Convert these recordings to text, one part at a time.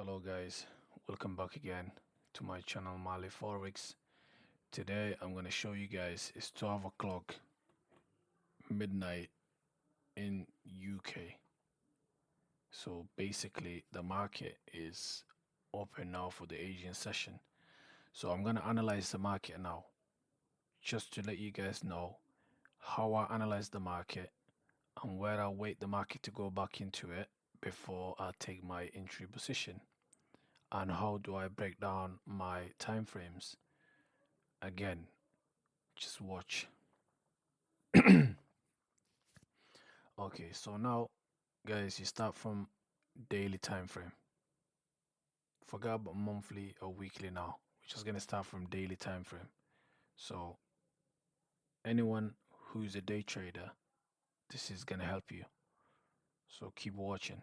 Hello guys, welcome back again to my channel Mali Forex. Today I'm going to show you guys it's 12 o'clock midnight in UK. So basically the market is open now for the Asian session. So I'm going to analyze the market now just to let you guys know how I analyze the market and where I wait the market to go back into it before I take my entry position, and how do I break down my time frames. Again, just watch. Okay, so now guys, you start from daily time frame. Forget about monthly or weekly now. We're just gonna start from daily time frame. So anyone who's a day trader, this is gonna help you. So keep watching.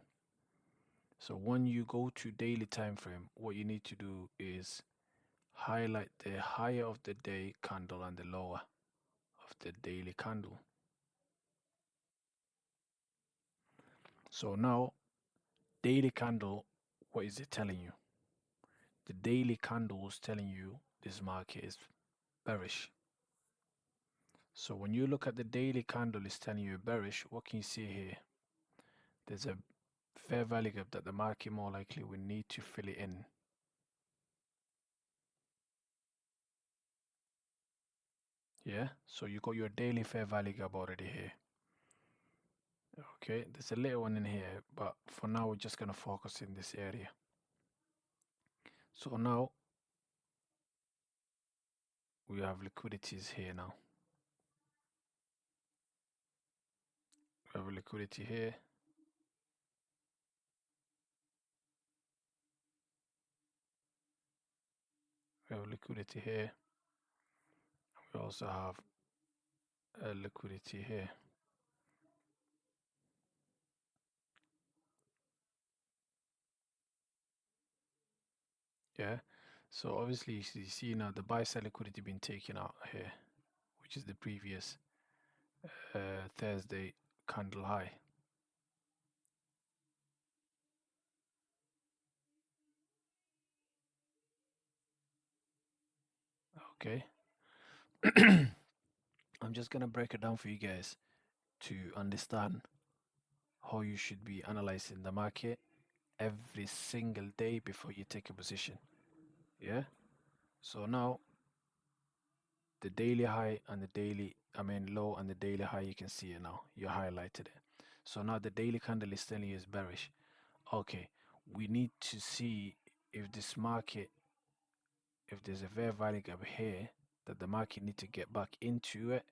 So when you go to daily time frame, what you need to do is highlight the higher of the day candle and the lower of the daily candle. So now daily candle, what is it telling you? The daily candle is telling you this market is bearish. So when you look at the daily candle is telling you bearish, what can you see here? There's a fair value gap that the market more likely will need to fill it in. Yeah, so you got your daily fair value gap already here. Okay, there's a little one in here, but for now we're just gonna focus in this area. So now we have liquidities here now. We have liquidity here. We have liquidity here. We also have a liquidity here. Yeah, so obviously you see now the buy side liquidity being taken out here, which is the previous Thursday candle high. Okay. I'm just gonna break it down for you guys to understand how you should be analyzing the market every single day before you take a position. Yeah. So now the daily high and the daily, low and the daily high, you can see it now. You highlighted it. So now the daily candle is telling you is bearish. Okay, we need to see if this market, if there's a fair value gap here that the market need to get back into it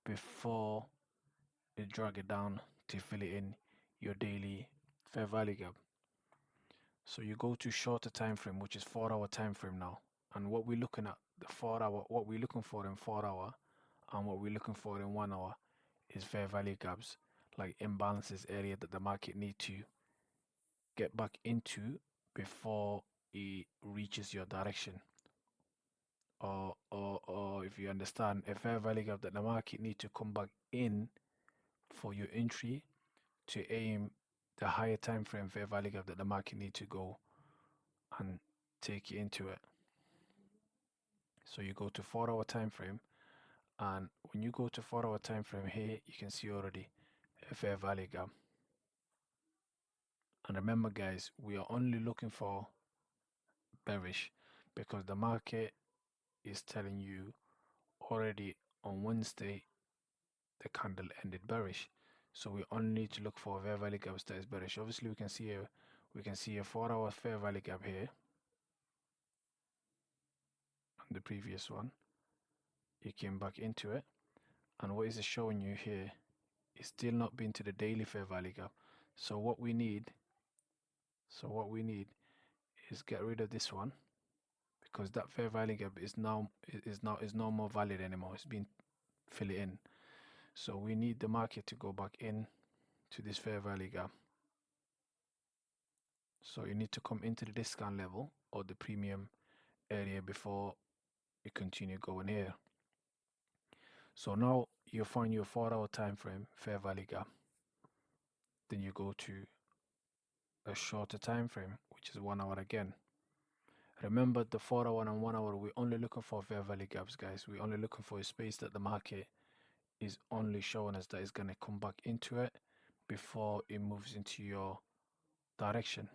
before you drag it down to fill it in your daily fair value gap. So you go to shorter time frame, which is 4 hour time frame now. And what we're looking at, the 4 hour, what we're looking for in 4 hour and what we're looking for in 1 hour is fair value gaps, like imbalances area that the market need to get back into before it reaches your direction. Or if you understand, a fair value gap that the market need to come back in for your entry to aim the higher time frame fair value gap that the market need to go and take you into it. So you go to 4 hour time frame, and when you go to 4 hour time frame here, you can see already a fair value gap. And remember guys, we are only looking for bearish because the market is telling you already on Wednesday the candle ended bearish. So we only need to look for fair value gaps that is bearish. Obviously we can see a 4 hour fair value gap here on the previous one. You came back into it, and what is it showing you here is still not been to the daily fair value gap. So what we need is get rid of this one because that fair value gap is no more valid anymore. It's been filled in. So we need the market to go back in to this fair value gap. So you need to come into the discount level or the premium area before you continue going here. So now you find your 4 hour time frame fair value gap. Then you go to a shorter time frame, which is 1 hour again. Remember the 4 hour and 1 hour, we're only looking for fair value gaps, guys. We're only looking for a space that the market is only showing us that it's going to come back into it before it moves into your direction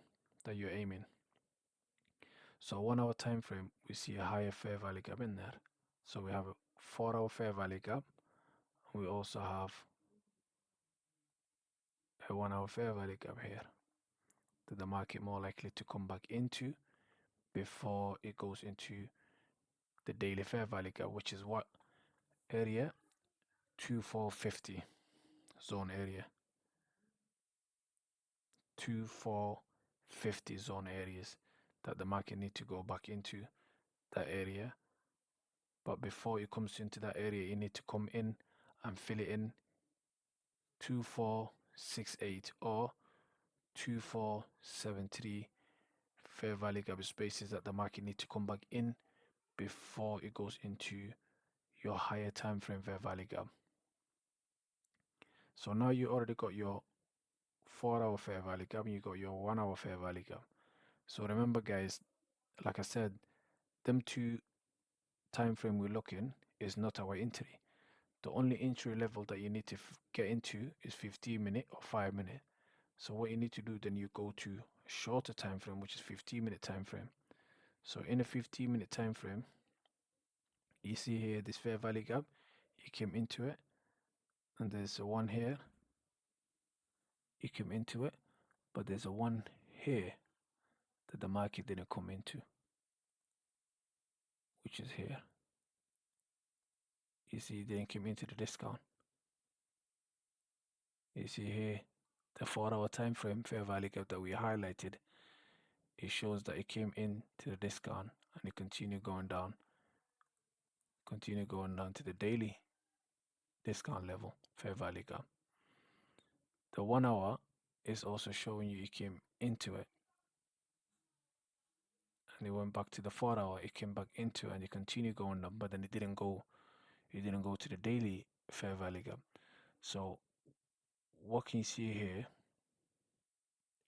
that you're aiming. So 1 hour time frame, we see a higher fair value gap in there. So we have a 4 hour fair value gap. We also have a 1 hour fair value gap here that the market more likely to come back into before it goes into the daily fair value gap, which is what area? 2450 zone area. 2450 zone areas that the market need to go back into that area. But before it comes into that area, you need to come in and fill it in 2468 or 2473 fair value gap spaces that the market need to come back in before it goes into your higher time frame fair value gap. So now you already got your 4 hour fair value gap and you got your 1 hour fair value gap. So remember, guys, like I said, them two time frame we're looking is not our entry. The only entry level that you need to get into is 15-minute or 5-minute. So what you need to do then, you go to a shorter time frame, which is 15-minute time frame. So in a 15-minute time frame, you see here this fair value gap, you came into it, and there's a one here, you came into it, but there's a one here that the market didn't come into, which is here. You see, it didn't come into the discount. You see here, the 4 hour time frame fair value gap that we highlighted, it shows that it came in to the discount and it continued going down to the daily discount level fair value gap. The 1 hour is also showing you it came into it and it went back to the 4 hour, it came back into it and it continued going up, but then it didn't go to the daily fair value gap. So what can you see here?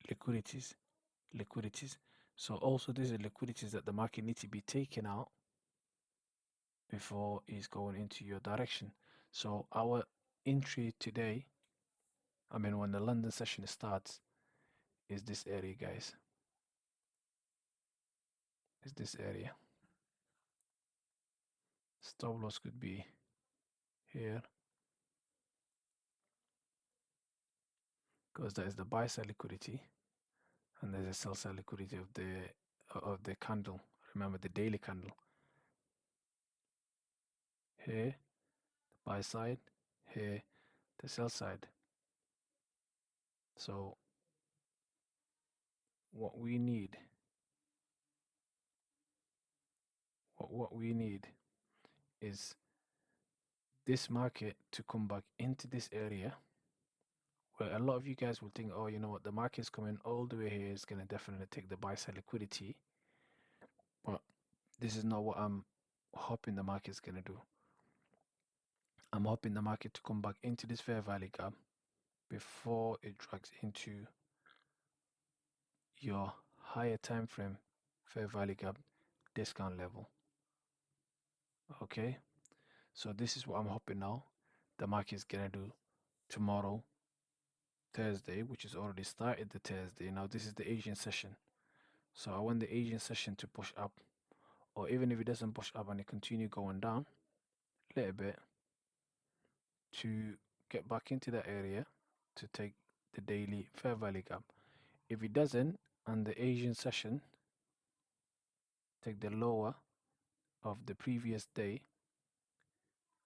Liquidities. So also these are liquidities that the market needs to be taken out before it's going into your direction. So our entry today, I mean when the London session starts, is this area, guys. Is this area. Stop loss could be here, because that is the buy side liquidity and there's a sell side liquidity of the candle. Remember the daily candle. Here, the buy side, here, the sell side. So what we need is this market to come back into this area where a lot of you guys will think, oh, you know what, the market's coming all the way here, it's going to definitely take the buy side liquidity. But this is not what I'm hoping the market's going to do. I'm hoping the market to come back into this fair value gap before it drags into your higher time frame fair value gap discount level. Okay, so this is what I'm hoping now the market's gonna do tomorrow, Thursday, which is already started the Thursday. Now this is the Asian session, so I want the Asian session to push up, or even if it doesn't push up and it continue going down a little bit, to get back into that area to take the daily fair value gap. If it doesn't, and the Asian session take the lower of the previous day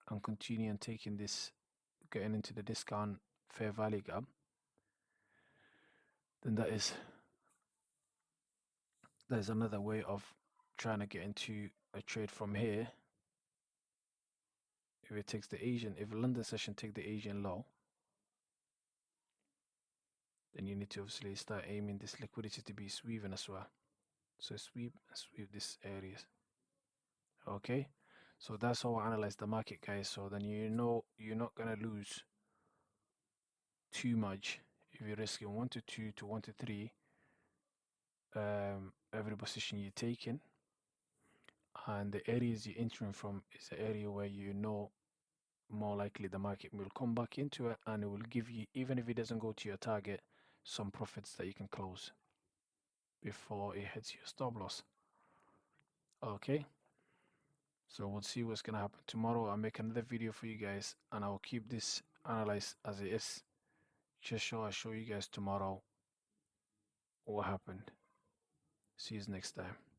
and continue and taking this, getting into the discount fair value gap, then that is another way of trying to get into a trade from here. If it takes the Asian, if London session take the Asian low, then you need to obviously start aiming this liquidity to be sweeping as well. So sweep and sweep these areas. Okay, so that's how I analyze the market, guys. So then you know you're not gonna lose too much if you're risking 1 to 2 to 1 to 3 every position you're taking, and the areas you're entering from is the area where you know more likely the market will come back into it, and it will give you, even if it doesn't go to your target, some profits that you can close before it hits your stop loss. Okay, so we'll see what's gonna happen tomorrow. I'll make another video for you guys, and I'll keep this analyze as it is, just so I show you guys tomorrow what happened. See you next time.